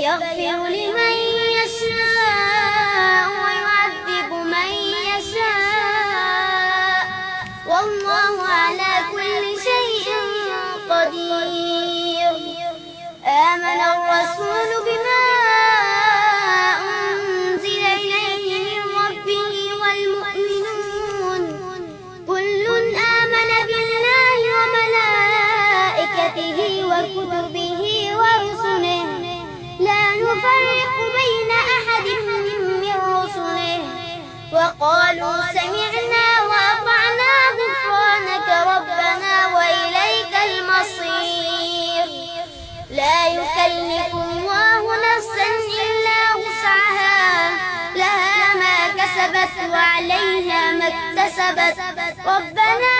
يغفر لمن يشاء ويعذب من يشاء والله على كل شيء قدير. آمن الرسول بما أنزل إليه من ربه والمؤمنون كل آمن بالله وملائكته وكتبه ورسله لا نفرق بين أحد من رسله وقالوا سمعنا وأطعنا غفرانك ربنا وإليك المصير. لا يكلف الله نفسا إلا وسعها لها ما كسبت وعليها ما اكتسبت ربنا